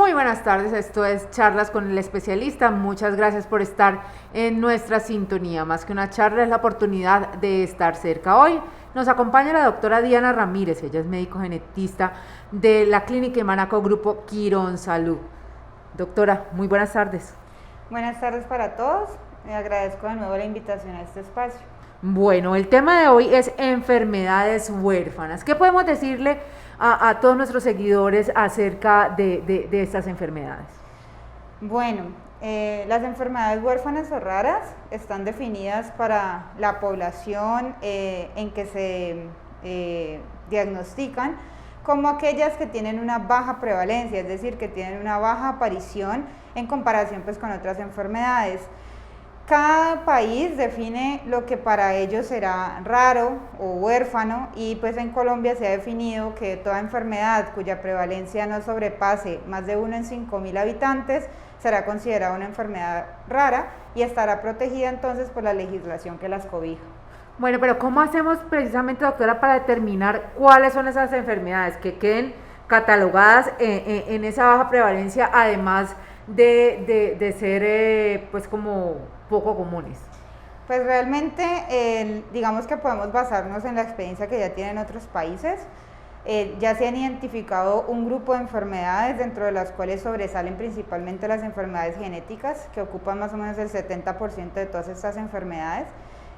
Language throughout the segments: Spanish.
Muy buenas tardes, esto es Charlas con el Especialista. Muchas gracias por estar en nuestra sintonía. Más que una charla es la oportunidad de estar cerca. Hoy nos acompaña la doctora Diana Ramírez, ella es médico genetista de la Clínica Imanaco Grupo Quirón Salud. Doctora, muy buenas tardes. Buenas tardes para todos, agradezco de nuevo la invitación a este espacio. Bueno, el tema de hoy es enfermedades huérfanas. ¿Qué podemos decirle a todos nuestros seguidores acerca de estas enfermedades? Bueno, las enfermedades huérfanas o raras están definidas para la población en que se diagnostican como aquellas que tienen una baja prevalencia, es decir, que tienen una baja aparición en comparación pues, con otras enfermedades. Cada país define lo que para ellos será raro o huérfano y pues en Colombia se ha definido que toda enfermedad cuya prevalencia no sobrepase más de 1 en 5.000 habitantes será considerada una enfermedad rara y estará protegida entonces por la legislación que las cobija. Bueno, pero ¿cómo hacemos precisamente, doctora, para determinar cuáles son esas enfermedades que queden catalogadas en esa baja prevalencia, además de ser pues como poco comunes? Pues realmente digamos que podemos basarnos en la experiencia que ya tienen otros países. Ya se han identificado un grupo de enfermedades dentro de las cuales sobresalen principalmente las enfermedades genéticas, que ocupan más o menos el 70% de todas estas enfermedades.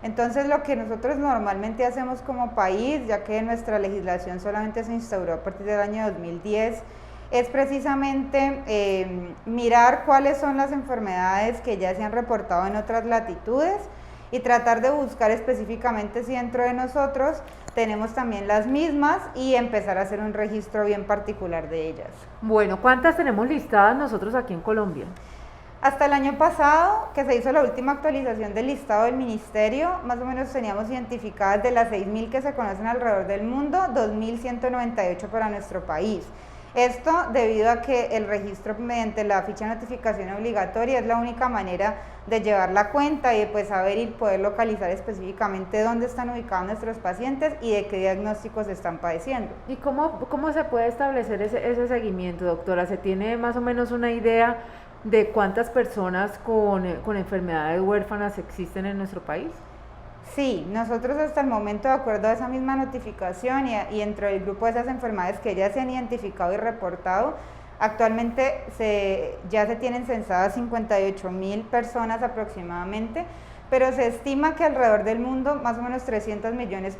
Entonces lo que nosotros normalmente hacemos como país, ya que nuestra legislación solamente se instauró a partir del año 2010, es precisamente mirar cuáles son las enfermedades que ya se han reportado en otras latitudes y tratar de buscar específicamente si dentro de nosotros tenemos también las mismas y empezar a hacer un registro bien particular de ellas. Bueno, ¿cuántas tenemos listadas nosotros aquí en Colombia? Hasta el año pasado, que se hizo la última actualización del listado del ministerio, más o menos teníamos identificadas de las 6.000 que se conocen alrededor del mundo, 2.198 para nuestro país. Esto debido a que el registro mediante la ficha de notificación obligatoria es la única manera de llevar la cuenta y de pues, saber y poder localizar específicamente dónde están ubicados nuestros pacientes y de qué diagnósticos están padeciendo. ¿Y cómo se puede establecer ese seguimiento, doctora? ¿Se tiene más o menos una idea de cuántas personas con enfermedades huérfanas existen en nuestro país? Sí, nosotros hasta el momento, de acuerdo a esa misma notificación y dentro del grupo de esas enfermedades que ya se han identificado y reportado, actualmente ya se tienen censadas 58.000 personas aproximadamente, pero se estima que alrededor del mundo más o menos 300 millones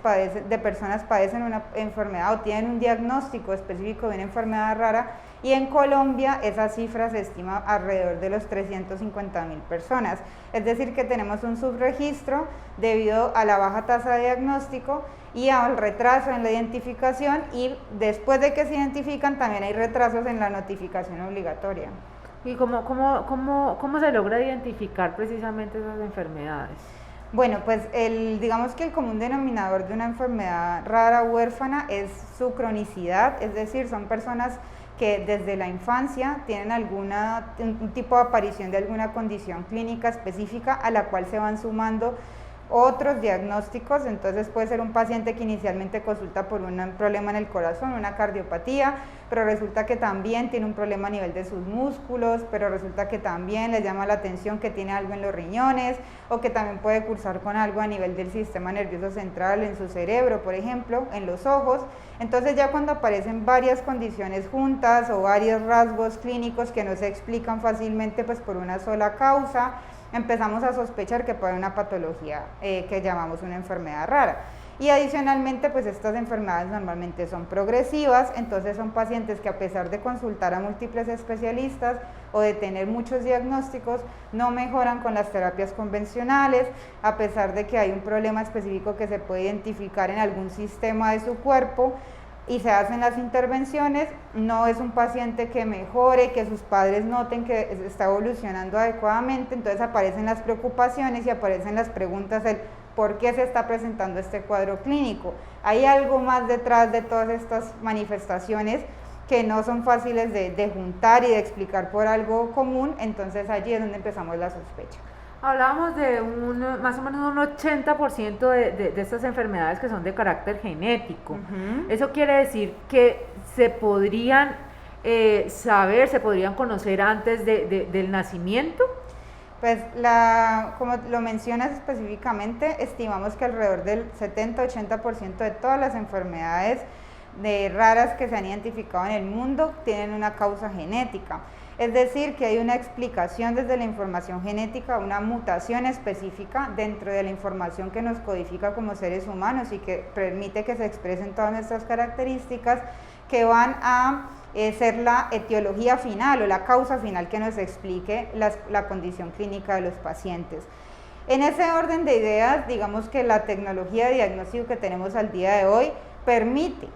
de personas padecen una enfermedad o tienen un diagnóstico específico de una enfermedad rara, y en Colombia esa cifra se estima alrededor de los 350.000 personas. Es decir, que tenemos un subregistro debido a la baja tasa de diagnóstico y al retraso en la identificación, y después de que se identifican también hay retrasos en la notificación obligatoria. ¿Y cómo se logra identificar precisamente esas enfermedades? Bueno, pues digamos que el común denominador de una enfermedad rara o huérfana es su cronicidad, es decir, son personas que desde la infancia tienen un tipo de aparición de alguna condición clínica específica a la cual se van sumando otros diagnósticos. Entonces puede ser un paciente que inicialmente consulta por un problema en el corazón, una cardiopatía, pero resulta que también tiene un problema a nivel de sus músculos, pero resulta que también les llama la atención que tiene algo en los riñones, o que también puede cursar con algo a nivel del sistema nervioso central, en su cerebro, por ejemplo, en los ojos. Entonces ya cuando aparecen varias condiciones juntas o varios rasgos clínicos que no se explican fácilmente pues por una sola causa, empezamos a sospechar que puede haber una patología que llamamos una enfermedad rara. Y adicionalmente, pues estas enfermedades normalmente son progresivas, entonces son pacientes que a pesar de consultar a múltiples especialistas o de tener muchos diagnósticos, no mejoran con las terapias convencionales, a pesar de que hay un problema específico que se puede identificar en algún sistema de su cuerpo y se hacen las intervenciones, no es un paciente que mejore, que sus padres noten que está evolucionando adecuadamente, entonces aparecen las preocupaciones y aparecen las preguntas del por qué se está presentando este cuadro clínico. Hay algo más detrás de todas estas manifestaciones que no son fáciles de juntar y de explicar por algo común, entonces allí es donde empezamos la sospecha. Hablábamos de más o menos un 80% de estas enfermedades que son de carácter genético. Eso quiere decir que se podrían saber, se podrían conocer antes del nacimiento? Pues como lo mencionas específicamente, estimamos que alrededor del 70-80% de todas las enfermedades raras que se han identificado en el mundo tienen una causa genética. Es decir, que hay una explicación desde la información genética, una mutación específica dentro de la información que nos codifica como seres humanos y que permite que se expresen todas nuestras características que van a ser la etiología final o la causa final que nos explique la condición clínica de los pacientes. En ese orden de ideas, digamos que la tecnología de diagnóstico que tenemos al día de hoy permite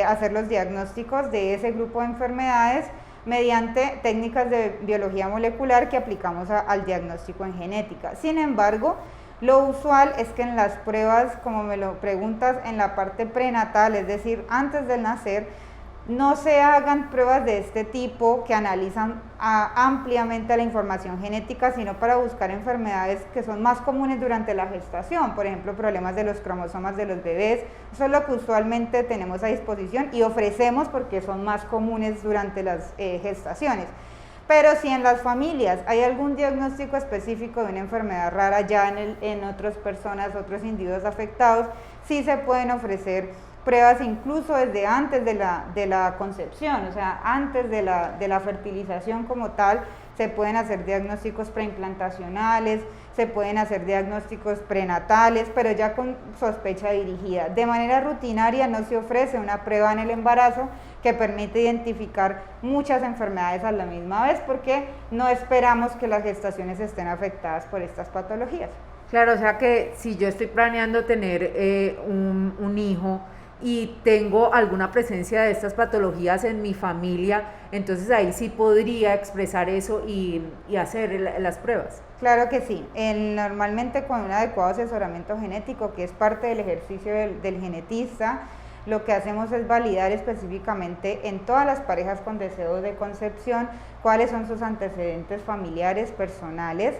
hacer los diagnósticos de ese grupo de enfermedades mediante técnicas de biología molecular que aplicamos al diagnóstico en genética. Sin embargo, lo usual es que en las pruebas, como me lo preguntas, en la parte prenatal, es decir, antes del nacer, no se hagan pruebas de este tipo que analizan ampliamente la información genética, sino para buscar enfermedades que son más comunes durante la gestación, por ejemplo, problemas de los cromosomas de los bebés. Eso es lo que usualmente tenemos a disposición y ofrecemos porque son más comunes durante las gestaciones. Pero si en las familias hay algún diagnóstico específico de una enfermedad rara ya en otras personas, otros individuos afectados, sí se pueden ofrecer pruebas incluso desde antes de la concepción, o sea, antes de la fertilización como tal, se pueden hacer diagnósticos preimplantacionales, se pueden hacer diagnósticos prenatales, pero ya con sospecha dirigida. De manera rutinaria no se ofrece una prueba en el embarazo que permite identificar muchas enfermedades a la misma vez porque no esperamos que las gestaciones estén afectadas por estas patologías. Claro, o sea que si yo estoy planeando tener un hijo y tengo alguna presencia de estas patologías en mi familia, entonces ahí sí podría expresar eso y hacer las pruebas. Claro que sí. Normalmente con un adecuado asesoramiento genético, que es parte del ejercicio del genetista, lo que hacemos es validar específicamente en todas las parejas con deseos de concepción cuáles son sus antecedentes familiares, personales,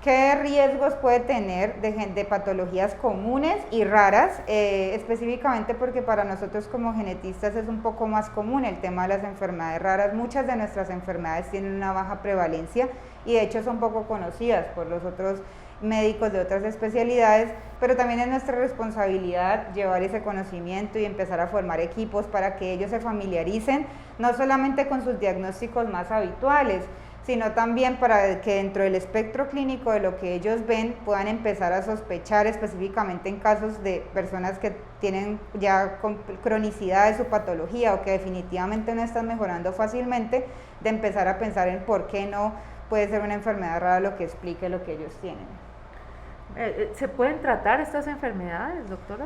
qué riesgos puede tener de patologías comunes y raras, específicamente porque para nosotros como genetistas es un poco más común el tema de las enfermedades raras. Muchas de nuestras enfermedades tienen una baja prevalencia y de hecho son poco conocidas por los otros médicos de otras especialidades, pero también es nuestra responsabilidad llevar ese conocimiento y empezar a formar equipos para que ellos se familiaricen no solamente con sus diagnósticos más habituales, sino también para que dentro del espectro clínico de lo que ellos ven puedan empezar a sospechar específicamente en casos de personas que tienen ya cronicidad de su patología o que definitivamente no están mejorando fácilmente, de empezar a pensar en por qué no puede ser una enfermedad rara lo que explique lo que ellos tienen. ¿Se pueden tratar estas enfermedades, doctora?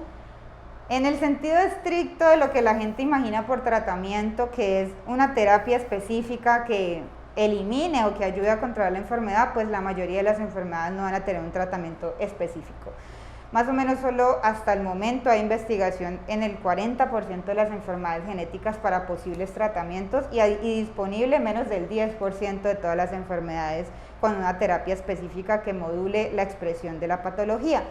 En el sentido estricto de lo que la gente imagina por tratamiento, que es una terapia específica que elimine o que ayude a controlar la enfermedad, pues la mayoría de las enfermedades no van a tener un tratamiento específico. Más o menos solo hasta el momento hay investigación en el 40% de las enfermedades genéticas para posibles tratamientos y disponible menos del 10% de todas las enfermedades con una terapia específica que module la expresión de la patología.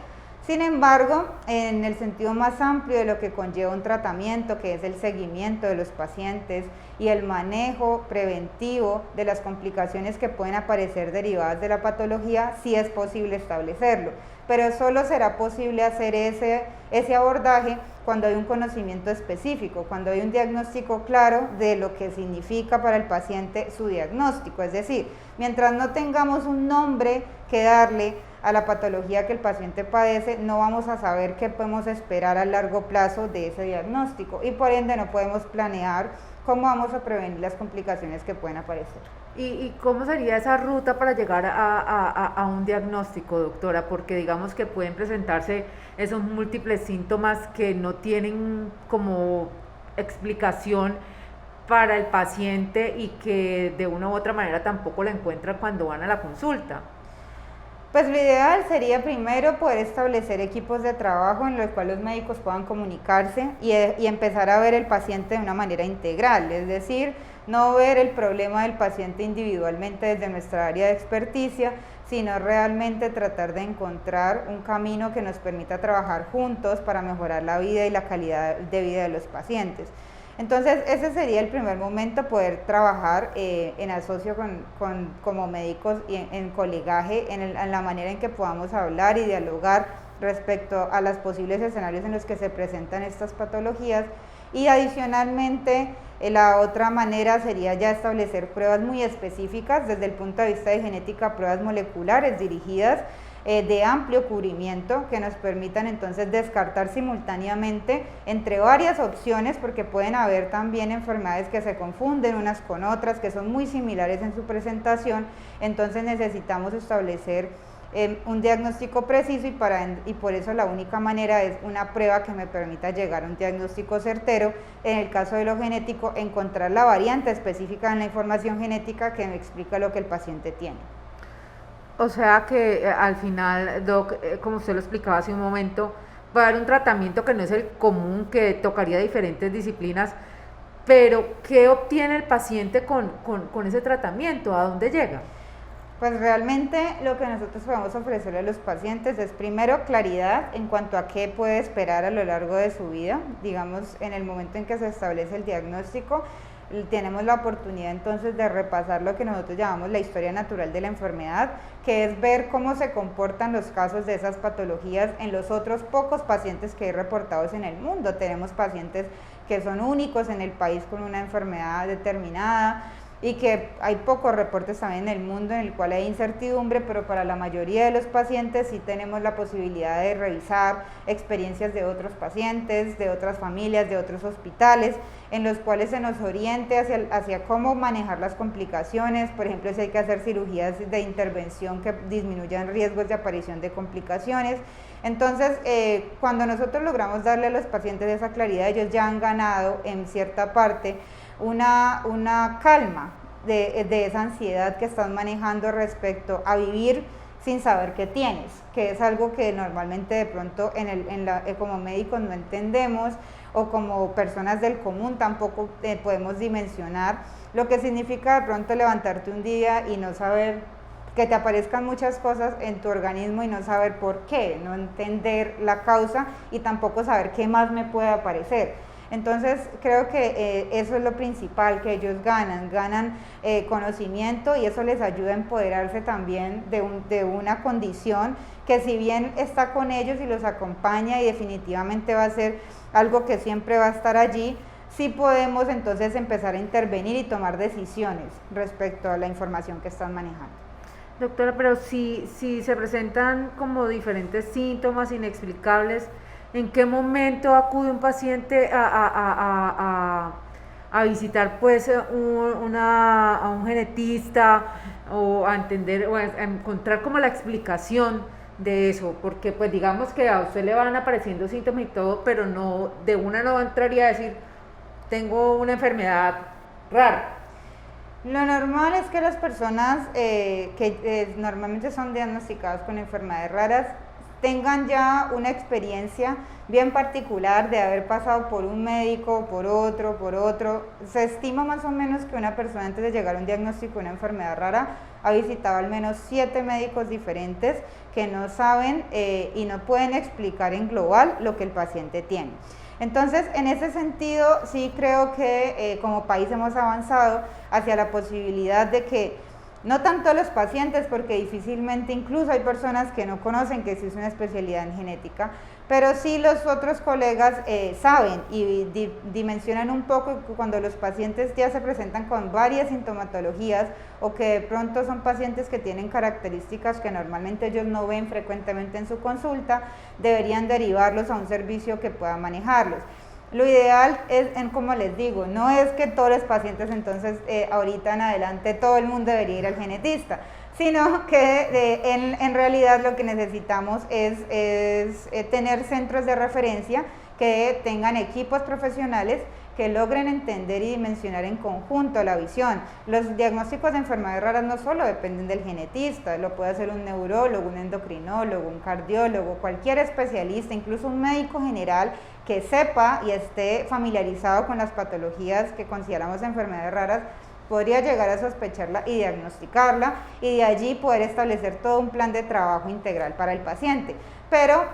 Sin embargo, en el sentido más amplio de lo que conlleva un tratamiento, que es el seguimiento de los pacientes y el manejo preventivo de las complicaciones que pueden aparecer derivadas de la patología, sí es posible establecerlo, pero solo será posible hacer ese abordaje cuando hay un conocimiento específico, cuando hay un diagnóstico claro de lo que significa para el paciente su diagnóstico. Es decir, mientras no tengamos un nombre que darle a la patología que el paciente padece, no vamos a saber qué podemos esperar a largo plazo de ese diagnóstico y por ende no podemos planear cómo vamos a prevenir las complicaciones que pueden aparecer. ¿Y cómo sería esa ruta para llegar a un diagnóstico, doctora? Porque digamos que pueden presentarse esos múltiples síntomas que no tienen como explicación para el paciente y que de una u otra manera tampoco la encuentran cuando van a la consulta. Pues lo ideal sería primero poder establecer equipos de trabajo en los cuales los médicos puedan comunicarse y empezar a ver el paciente de una manera integral, es decir, no ver el problema del paciente individualmente desde nuestra área de experticia, sino realmente tratar de encontrar un camino que nos permita trabajar juntos para mejorar la vida y la calidad de vida de los pacientes. Entonces, ese sería el primer momento, poder trabajar en asocio como médicos y en colegaje, en la manera en que podamos hablar y dialogar respecto a los posibles escenarios en los que se presentan estas patologías. Y adicionalmente, la otra manera sería ya establecer pruebas muy específicas desde el punto de vista de genética, pruebas moleculares dirigidas de amplio cubrimiento, que nos permitan entonces descartar simultáneamente entre varias opciones, porque pueden haber también enfermedades que se confunden unas con otras, que son muy similares en su presentación. Entonces necesitamos establecer un diagnóstico preciso, y por eso la única manera es una prueba que me permita llegar a un diagnóstico certero. En el caso de lo genético, encontrar la variante específica en la información genética que me explica lo que el paciente tiene. O sea que al final, Doc, como usted lo explicaba hace un momento, va a haber un tratamiento que no es el común, que tocaría diferentes disciplinas, pero ¿qué obtiene el paciente con ese tratamiento? ¿A dónde llega? Pues realmente lo que nosotros podemos ofrecerle a los pacientes es, primero, claridad en cuanto a qué puede esperar a lo largo de su vida. Digamos, en el momento en que se establece el diagnóstico, tenemos la oportunidad entonces de repasar lo que nosotros llamamos la historia natural de la enfermedad, que es ver cómo se comportan los casos de esas patologías en los otros pocos pacientes que hay reportados en el mundo. Tenemos pacientes que son únicos en el país con una enfermedad determinada, y que hay pocos reportes también en el mundo en el cual hay incertidumbre, pero para la mayoría de los pacientes sí tenemos la posibilidad de revisar experiencias de otros pacientes, de otras familias, de otros hospitales, en los cuales se nos oriente hacia cómo manejar las complicaciones. Por ejemplo, si hay que hacer cirugías de intervención que disminuyan riesgos de aparición de complicaciones. Entonces, cuando nosotros logramos darle a los pacientes esa claridad, ellos ya han ganado en cierta parte una calma de esa ansiedad que están manejando respecto a vivir sin saber qué tienes, que es algo que normalmente de pronto como médicos no entendemos, o como personas del común tampoco podemos dimensionar lo que significa de pronto levantarte un día y no saber, que te aparezcan muchas cosas en tu organismo y no saber por qué, no entender la causa y tampoco saber qué más me puede aparecer. Entonces creo que eso es lo principal, que ellos ganan conocimiento, y eso les ayuda a empoderarse también de una condición que, si bien está con ellos y los acompaña y definitivamente va a ser algo que siempre va a estar allí, sí podemos entonces empezar a intervenir y tomar decisiones respecto a la información que están manejando. Doctora, pero si se presentan como diferentes síntomas inexplicables, ¿en qué momento acude un paciente a visitar pues a un genetista, o a entender o a encontrar como la explicación de eso? Porque pues digamos que a usted le van apareciendo síntomas y todo, pero no entraría a decir tengo una enfermedad rara. Lo normal es que las personas que normalmente son diagnosticadas con enfermedades raras tengan ya una experiencia bien particular de haber pasado por un médico, por otro. Se estima más o menos que una persona, antes de llegar a un diagnóstico de una enfermedad rara, ha visitado al menos 7 médicos diferentes que no saben y no pueden explicar en global lo que el paciente tiene. Entonces, en ese sentido, sí creo que como país hemos avanzado hacia la posibilidad de que, no tanto los pacientes, porque difícilmente, incluso hay personas que no conocen que existe una especialidad en genética, pero sí los otros colegas saben y dimensionan un poco cuando los pacientes ya se presentan con varias sintomatologías, o que de pronto son pacientes que tienen características que normalmente ellos no ven frecuentemente en su consulta, deberían derivarlos a un servicio que pueda manejarlos. Lo ideal es, como les digo, no es que todos los pacientes entonces ahorita en adelante todo el mundo debería ir al genetista, sino que en realidad lo que necesitamos es tener centros de referencia que tengan equipos profesionales que logren entender y dimensionar en conjunto la visión. Los diagnósticos de enfermedades raras no solo dependen del genetista, lo puede hacer un neurólogo, un endocrinólogo, un cardiólogo, cualquier especialista, incluso un médico general que sepa y esté familiarizado con las patologías que consideramos enfermedades raras, podría llegar a sospecharla y diagnosticarla, y de allí poder establecer todo un plan de trabajo integral para el paciente. pero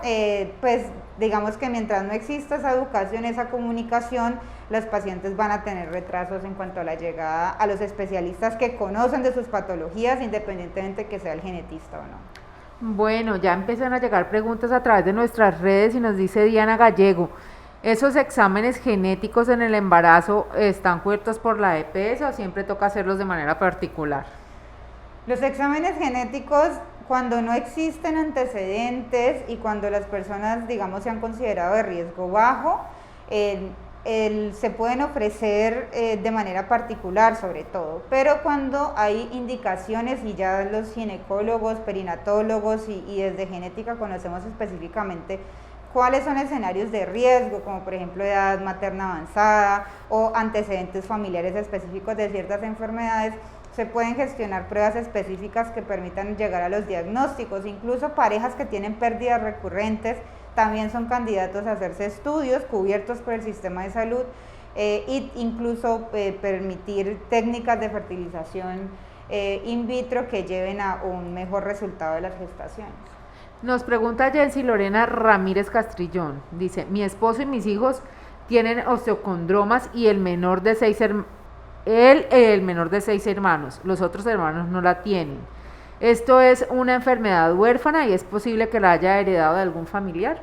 pues digamos que mientras no exista esa educación, esa comunicación, los pacientes van a tener retrasos en cuanto a la llegada a los especialistas que conocen de sus patologías, independientemente que sea el genetista o no. Bueno, ya empiezan a llegar preguntas a través de nuestras redes y nos dice Diana Gallego, ¿esos exámenes genéticos en el embarazo están cubiertos por la EPS o siempre toca hacerlos de manera particular? Los exámenes genéticos, cuando no existen antecedentes y cuando las personas, digamos, se han considerado de riesgo bajo, se pueden ofrecer de manera particular sobre todo, pero cuando hay indicaciones y ya los ginecólogos, perinatólogos y desde genética conocemos específicamente cuáles son escenarios de riesgo, como por ejemplo edad materna avanzada o antecedentes familiares específicos de ciertas enfermedades, se pueden gestionar pruebas específicas que permitan llegar a los diagnósticos. Incluso parejas que tienen pérdidas recurrentes también son candidatos a hacerse estudios cubiertos por el sistema de salud e incluso permitir técnicas de fertilización in vitro que lleven a un mejor resultado de las gestaciones. Nos pregunta Jensi Lorena Ramírez Castrillón, dice, mi esposo y mis hijos tienen osteocondromas y el menor de 6 hermanos, los otros hermanos no la tienen. ¿Esto es una enfermedad huérfana y es posible que la haya heredado de algún familiar?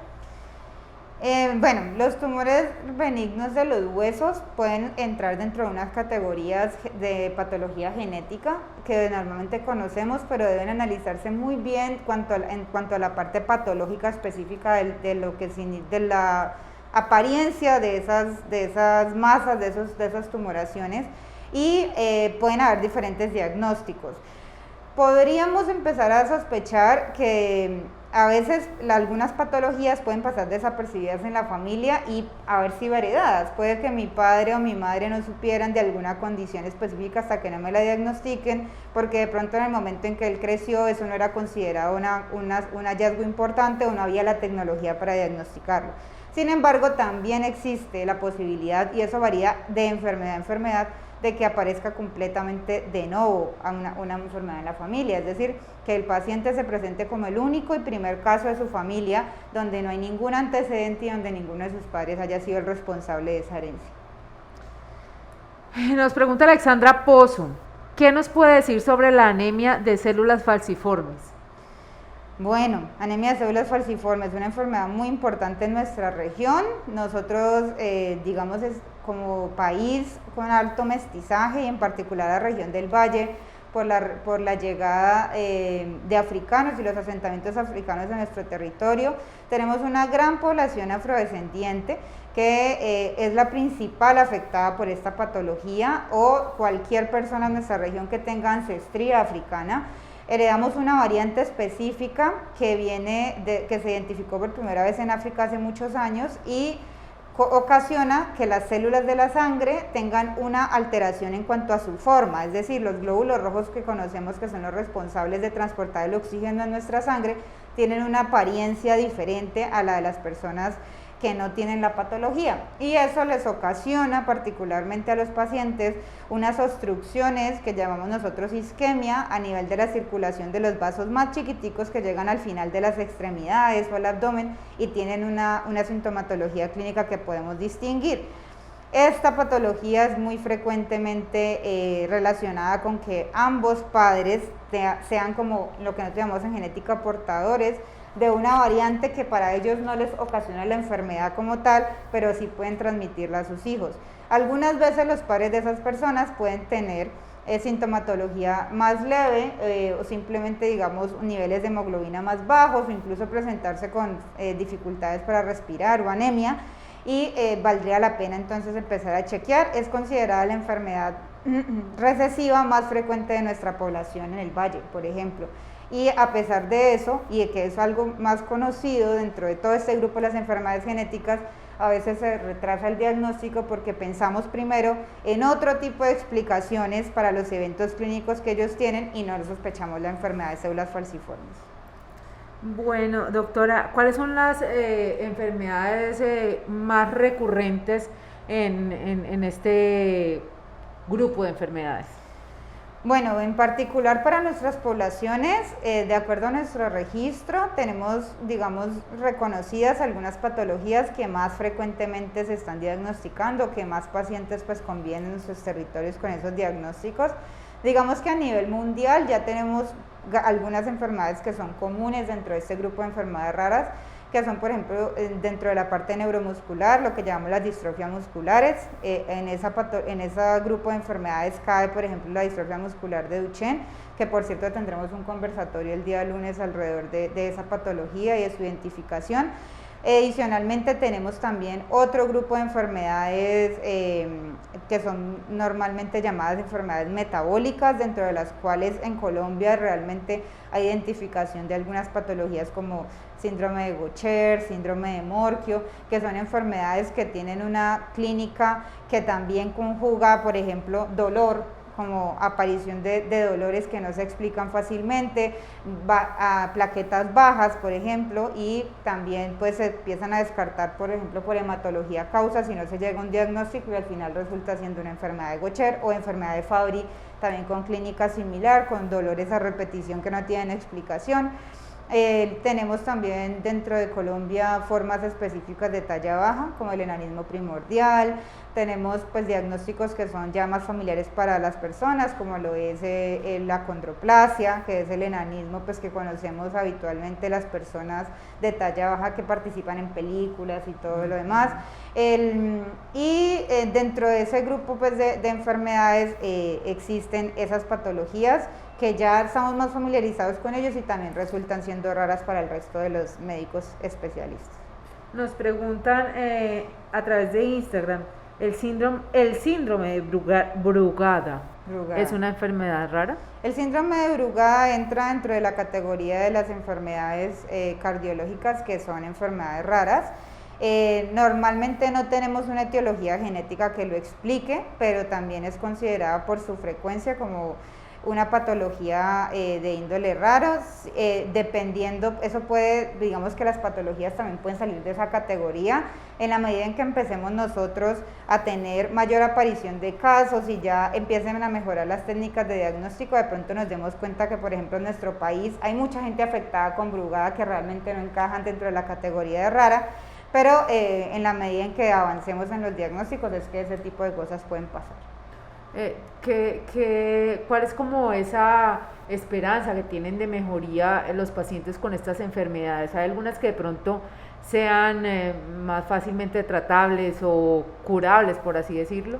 Bueno, los tumores benignos de los huesos pueden entrar dentro de unas categorías de patología genética que normalmente conocemos, pero deben analizarse muy bien en cuanto a la parte patológica específica de la apariencia de esas masas, de esas tumoraciones, y pueden haber diferentes diagnósticos. Podríamos empezar a sospechar que a veces algunas patologías pueden pasar desapercibidas en la familia y haber sido heredadas. Puede que mi padre o mi madre no supieran de alguna condición específica hasta que no me la diagnostiquen, porque de pronto en el momento en que él creció eso no era considerado un hallazgo importante o no había la tecnología para diagnosticarlo. Sin embargo, también existe la posibilidad, y eso varía de enfermedad a enfermedad, de que aparezca completamente de nuevo una enfermedad en la familia, es decir, que el paciente se presente como el único y primer caso de su familia donde no hay ningún antecedente y donde ninguno de sus padres haya sido el responsable de esa herencia. Nos pregunta Alexandra Pozo, ¿qué nos puede decir sobre la anemia de células falciformes? Bueno, anemia de células falciformes es una enfermedad muy importante en nuestra región. Nosotros, digamos, como país con alto mestizaje y en particular la región del Valle, por la llegada de africanos y los asentamientos africanos en nuestro territorio, tenemos una gran población afrodescendiente que es la principal afectada por esta patología, o cualquier persona en nuestra región que tenga ancestría africana. Heredamos una variante específica que se identificó por primera vez en África hace muchos años y ocasiona que las células de la sangre tengan una alteración en cuanto a su forma, es decir, los glóbulos rojos que conocemos que son los responsables de transportar el oxígeno en nuestra sangre tienen una apariencia diferente a la de las personas que no tienen la patología, y eso les ocasiona particularmente a los pacientes unas obstrucciones que llamamos nosotros isquemia a nivel de la circulación de los vasos más chiquiticos que llegan al final de las extremidades o al abdomen y tienen una sintomatología clínica que podemos distinguir. Esta patología es muy frecuentemente relacionada con que ambos padres sean, como lo que nosotros llamamos en genética, portadores de una variante que para ellos no les ocasiona la enfermedad como tal, pero sí pueden transmitirla a sus hijos. Algunas veces los padres de esas personas pueden tener sintomatología más leve o simplemente, digamos, niveles de hemoglobina más bajos, o incluso presentarse con dificultades para respirar o anemia, y valdría la pena entonces empezar a chequear. Es considerada la enfermedad recesiva más frecuente de nuestra población en el Valle, por ejemplo. Y a pesar de eso, y de que es algo más conocido dentro de todo este grupo de las enfermedades genéticas, a veces se retrasa el diagnóstico porque pensamos primero en otro tipo de explicaciones para los eventos clínicos que ellos tienen y no sospechamos la enfermedad de células falciformes. Bueno, doctora, ¿cuáles son las enfermedades más recurrentes en este grupo de enfermedades? Bueno, en particular para nuestras poblaciones, de acuerdo a nuestro registro, tenemos, digamos, reconocidas algunas patologías que más frecuentemente se están diagnosticando, que más pacientes pues conviven en nuestros territorios con esos diagnósticos. Digamos que a nivel mundial ya tenemos algunas enfermedades que son comunes dentro de este grupo de enfermedades raras, que son, por ejemplo, dentro de la parte neuromuscular, lo que llamamos las distrofias musculares. En ese grupo de enfermedades cae, por ejemplo, la distrofia muscular de Duchenne, que por cierto tendremos un conversatorio el día lunes alrededor de esa patología y de su identificación. Adicionalmente tenemos también otro grupo de enfermedades que son normalmente llamadas enfermedades metabólicas, dentro de las cuales en Colombia realmente hay identificación de algunas patologías como síndrome de Gaucher, síndrome de Morquio, que son enfermedades que tienen una clínica que también conjuga, por ejemplo, dolor, como aparición de dolores que no se explican fácilmente, a plaquetas bajas, por ejemplo, y también pues se empiezan a descartar, por ejemplo, por hematología causa, si no se llega a un diagnóstico y al final resulta siendo una enfermedad de Gaucher o enfermedad de Fabry, también con clínica similar, con dolores a repetición que no tienen explicación. Tenemos también dentro de Colombia formas específicas de talla baja, como el enanismo primordial. Tenemos pues diagnósticos que son ya más familiares para las personas, como lo es la acondroplasia, que es el enanismo pues que conocemos habitualmente las personas de talla baja que participan en películas y todo lo demás. Dentro de ese grupo pues de enfermedades existen esas patologías que ya estamos más familiarizados con ellos y también resultan siendo raras para el resto de los médicos especialistas. Nos preguntan a través de Instagram, ¿el síndrome de Brugada es una enfermedad rara? El síndrome de Brugada entra dentro de la categoría de las enfermedades cardiológicas que son enfermedades raras. Normalmente no tenemos una etiología genética que lo explique, pero también es considerada por su frecuencia como una patología de índole raro, dependiendo, eso puede, digamos que las patologías también pueden salir de esa categoría, en la medida en que empecemos nosotros a tener mayor aparición de casos y ya empiecen a mejorar las técnicas de diagnóstico, de pronto nos demos cuenta que, por ejemplo, en nuestro país hay mucha gente afectada con Brugada que realmente no encajan dentro de la categoría de rara, pero en la medida en que avancemos en los diagnósticos es que ese tipo de cosas pueden pasar. ¿Cuál es como esa esperanza que tienen de mejoría los pacientes con estas enfermedades? ¿Hay algunas que de pronto sean más fácilmente tratables o curables, por así decirlo?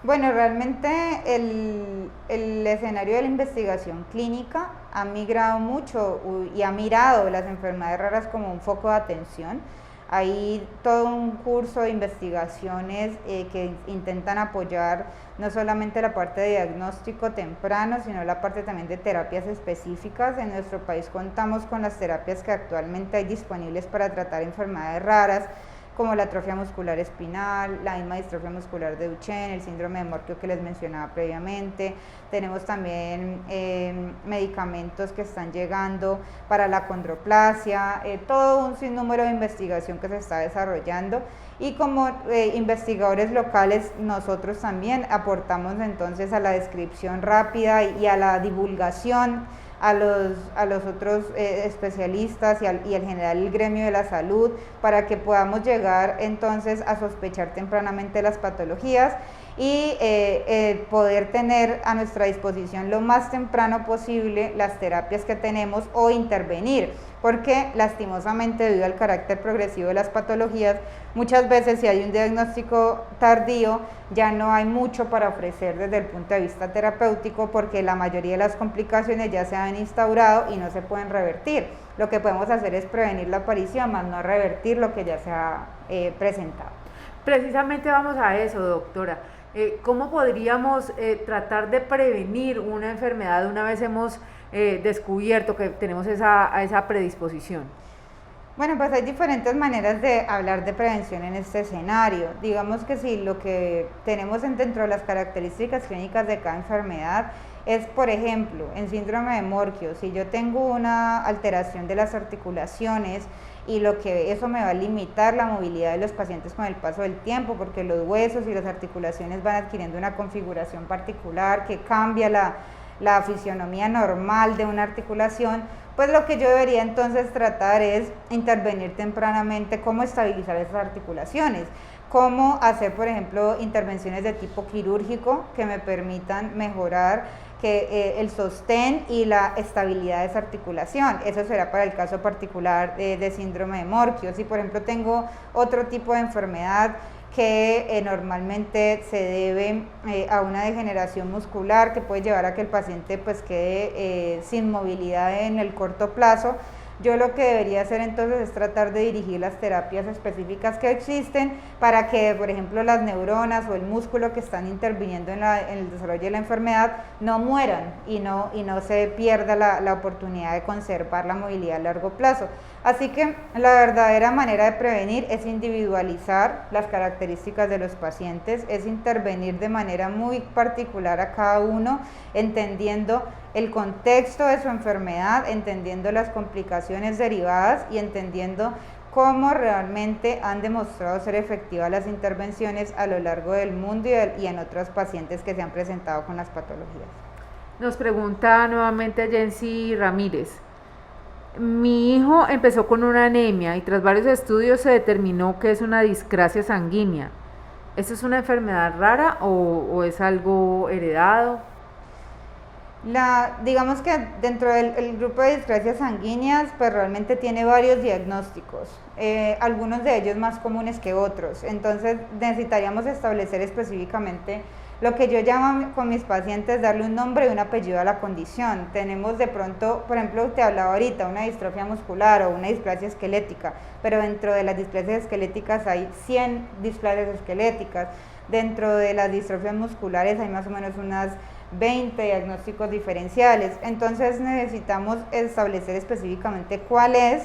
Bueno, realmente el escenario de la investigación clínica ha migrado mucho y ha mirado las enfermedades raras como un foco de atención. Hay todo un curso de investigaciones que intentan apoyar no solamente la parte de diagnóstico temprano, sino la parte también de terapias específicas. En nuestro país contamos con las terapias que actualmente hay disponibles para tratar enfermedades raras, como la atrofia muscular espinal, la misma distrofia muscular de Duchenne, el síndrome de Morquio que les mencionaba previamente. Tenemos también medicamentos que están llegando para la acondroplasia, todo un sinnúmero de investigación que se está desarrollando, y como investigadores locales nosotros también aportamos entonces a la descripción rápida y a la divulgación a los otros especialistas y al general el gremio de la salud, para que podamos llegar entonces a sospechar tempranamente las patologías y poder tener a nuestra disposición lo más temprano posible las terapias que tenemos o intervenir, porque lastimosamente debido al carácter progresivo de las patologías, muchas veces si hay un diagnóstico tardío ya no hay mucho para ofrecer desde el punto de vista terapéutico, porque la mayoría de las complicaciones ya se han instaurado y no se pueden revertir. Lo que podemos hacer es prevenir la aparición, más no revertir lo que ya se ha presentado. Precisamente vamos a eso, doctora. ¿Cómo podríamos tratar de prevenir una enfermedad una vez hemos descubierto que tenemos esa predisposición? Bueno, pues hay diferentes maneras de hablar de prevención en este escenario. Digamos que si lo que tenemos dentro de las características clínicas de cada enfermedad es, por ejemplo, en síndrome de Morquio, si yo tengo una alteración de las articulaciones y lo que eso me va a limitar la movilidad de los pacientes con el paso del tiempo, porque los huesos y las articulaciones van adquiriendo una configuración particular que cambia la fisionomía normal de una articulación, pues lo que yo debería entonces tratar es intervenir tempranamente, cómo estabilizar esas articulaciones, cómo hacer, por ejemplo, intervenciones de tipo quirúrgico que me permitan mejorar el sostén y la estabilidad de esa articulación. Eso será para el caso particular de síndrome de Morquio. Si por ejemplo tengo otro tipo de enfermedad que normalmente se debe a una degeneración muscular que puede llevar a que el paciente pues quede sin movilidad en el corto plazo, yo lo que debería hacer entonces es tratar de dirigir las terapias específicas que existen para que, por ejemplo, las neuronas o el músculo que están interviniendo en el desarrollo de la enfermedad no mueran y no se pierda la oportunidad de conservar la movilidad a largo plazo. Así que la verdadera manera de prevenir es individualizar las características de los pacientes, es intervenir de manera muy particular a cada uno, entendiendo el contexto de su enfermedad, entendiendo las complicaciones derivadas y entendiendo cómo realmente han demostrado ser efectivas las intervenciones a lo largo del mundo y en otros pacientes que se han presentado con las patologías. Nos pregunta nuevamente Jensi Ramírez. Mi hijo empezó con una anemia y tras varios estudios se determinó que es una discrasia sanguínea. ¿Esto es una enfermedad rara o es algo heredado? Digamos que dentro del grupo de discrasias sanguíneas, pues realmente tiene varios diagnósticos, algunos de ellos más comunes que otros, entonces necesitaríamos establecer específicamente lo que yo llamo con mis pacientes darle un nombre y un apellido a la condición. Tenemos de pronto, por ejemplo, te hablaba ahorita, una distrofia muscular o una displasia esquelética, pero dentro de las displasias esqueléticas hay 100 displasias esqueléticas, dentro de las distrofias musculares hay más o menos unas 20 diagnósticos diferenciales, entonces necesitamos establecer específicamente cuál es,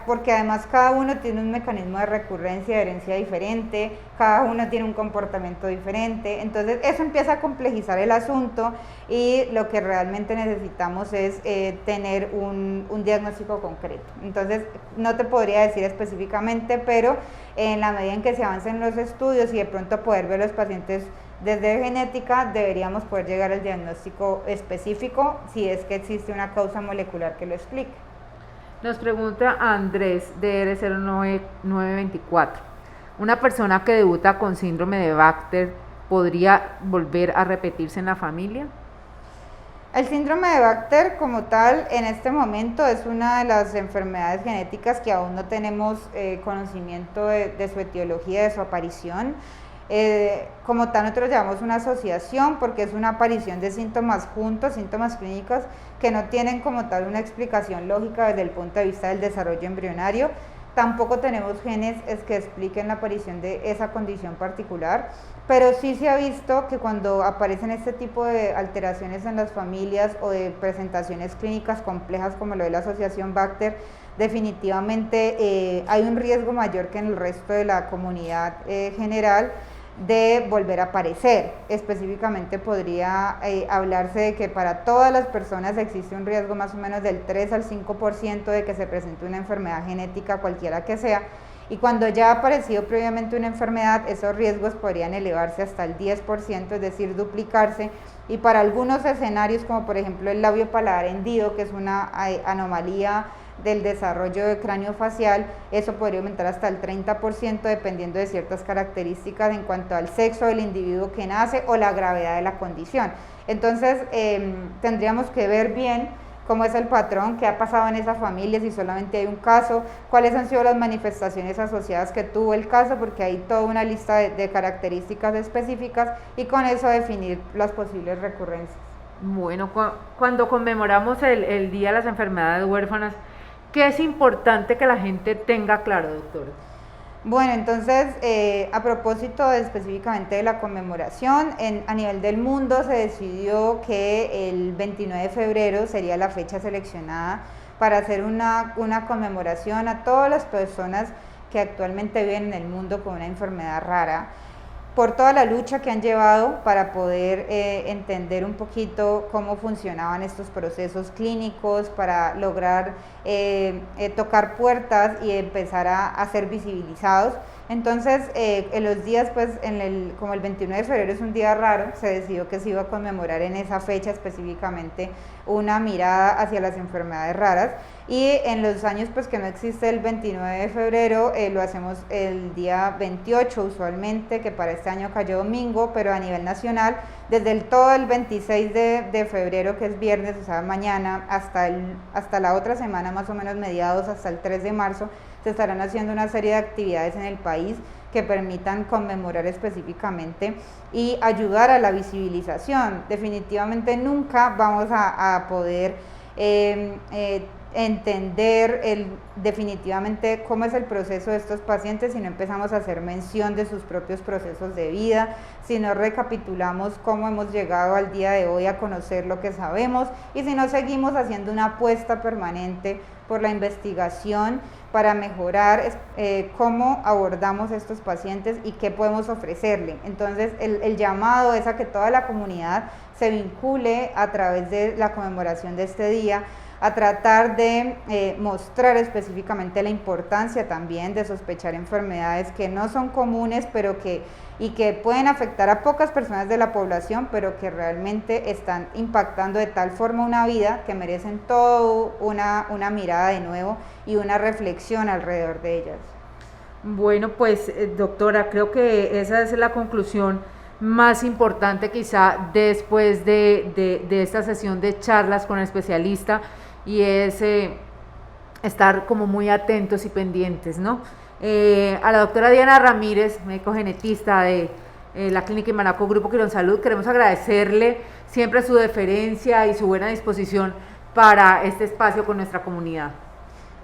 porque además cada uno tiene un mecanismo de recurrencia y de herencia diferente, cada uno tiene un comportamiento diferente, entonces eso empieza a complejizar el asunto y lo que realmente necesitamos es tener un diagnóstico concreto. Entonces no te podría decir específicamente, pero en la medida en que se avancen los estudios y de pronto poder ver los pacientes desde genética, deberíamos poder llegar al diagnóstico específico si es que existe una causa molecular que lo explique. Nos pregunta Andrés de R0924. ¿Una persona que debuta con síndrome de Baxter podría volver a repetirse en la familia? El síndrome de Baxter como tal en este momento es una de las enfermedades genéticas que aún no tenemos conocimiento de su etiología, de su aparición. Como tal nosotros llamamos una asociación porque es una aparición de síntomas juntos, síntomas clínicos que no tienen como tal una explicación lógica desde el punto de vista del desarrollo embrionario. Tampoco tenemos genes que expliquen la aparición de esa condición particular, pero sí se ha visto que cuando aparecen este tipo de alteraciones en las familias o de presentaciones clínicas complejas como lo de la asociación Baxter, definitivamente hay un riesgo mayor que en el resto de la comunidad general de volver a aparecer. Específicamente podría hablarse de que para todas las personas existe un riesgo más o menos del 3 al 5% de que se presente una enfermedad genética cualquiera que sea, y cuando ya ha aparecido previamente una enfermedad, esos riesgos podrían elevarse hasta el 10%, es decir, duplicarse, y para algunos escenarios como por ejemplo el labio paladar hendido, que es una anomalía del desarrollo de cráneo facial, eso podría aumentar hasta el 30% dependiendo de ciertas características en cuanto al sexo del individuo que nace o la gravedad de la condición. Entonces tendríamos que ver bien cómo es el patrón, qué ha pasado en esa familia, si solamente hay un caso, cuáles han sido las manifestaciones asociadas que tuvo el caso, porque hay toda una lista de características específicas y con eso definir las posibles recurrencias. Bueno, cuando conmemoramos el Día de las Enfermedades Huérfanas, ¿qué es importante que la gente tenga claro, doctora? Bueno, entonces, a propósito específicamente de la conmemoración, a nivel del mundo se decidió que el 29 de febrero sería la fecha seleccionada para hacer una conmemoración a todas las personas que actualmente viven en el mundo con una enfermedad rara. por toda la lucha que han llevado para poder entender un poquito cómo funcionaban estos procesos clínicos, para lograr tocar puertas y empezar a ser visibilizados. Entonces, en los días, pues, como el 21 de febrero es un día raro, se decidió que se iba a conmemorar en esa fecha específicamente una mirada hacia las enfermedades raras, y en los años pues que no existe el 29 de febrero, lo hacemos el día 28 usualmente, que para este año cayó domingo, pero a nivel nacional, desde todo el 26 de febrero, que es viernes, o sea, mañana, hasta la otra semana, más o menos mediados, hasta el 3 de marzo, se estarán haciendo una serie de actividades en el país que permitan conmemorar específicamente y ayudar a la visibilización. Definitivamente nunca vamos a poder entender definitivamente cómo es el proceso de estos pacientes si no empezamos a hacer mención de sus propios procesos de vida, si no recapitulamos cómo hemos llegado al día de hoy a conocer lo que sabemos, y si no seguimos haciendo una apuesta permanente por la investigación para mejorar cómo abordamos estos pacientes y qué podemos ofrecerle. Entonces el llamado es a que toda la comunidad se vincule a través de la conmemoración de este día, a tratar de mostrar específicamente la importancia también de sospechar enfermedades que no son comunes, pero que pueden afectar a pocas personas de la población, pero que realmente están impactando de tal forma una vida que merecen toda una mirada de nuevo y una reflexión alrededor de ellas. Bueno, pues doctora, creo que esa es la conclusión más importante quizá después de esta sesión de charlas con el especialista, y es estar como muy atentos y pendientes, ¿no? A la doctora Diana Ramírez, médico genetista de la Clínica Imanaco Grupo Quirónsalud, queremos agradecerle siempre su deferencia y su buena disposición para este espacio con nuestra comunidad.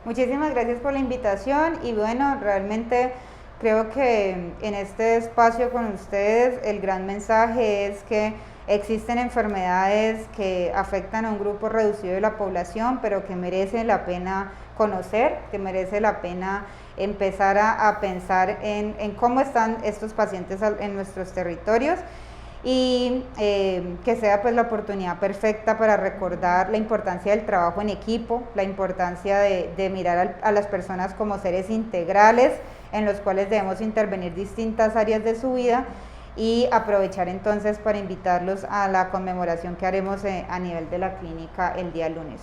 Muchísimas gracias por la invitación, y bueno, realmente creo que en este espacio con ustedes el gran mensaje es que existen enfermedades que afectan a un grupo reducido de la población, pero que merece la pena conocer, que merece la pena empezar a pensar en cómo están estos pacientes en nuestros territorios, y que sea pues la oportunidad perfecta para recordar la importancia del trabajo en equipo, la importancia de mirar a las personas como seres integrales en los cuales debemos intervenir distintas áreas de su vida, y aprovechar entonces para invitarlos a la conmemoración que haremos a nivel de la clínica el día lunes.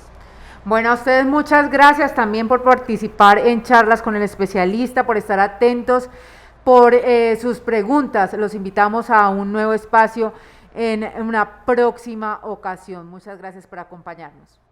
Bueno, a ustedes muchas gracias también por participar en charlas con el especialista, por estar atentos, por sus preguntas. Los invitamos a un nuevo espacio en una próxima ocasión. Muchas gracias por acompañarnos.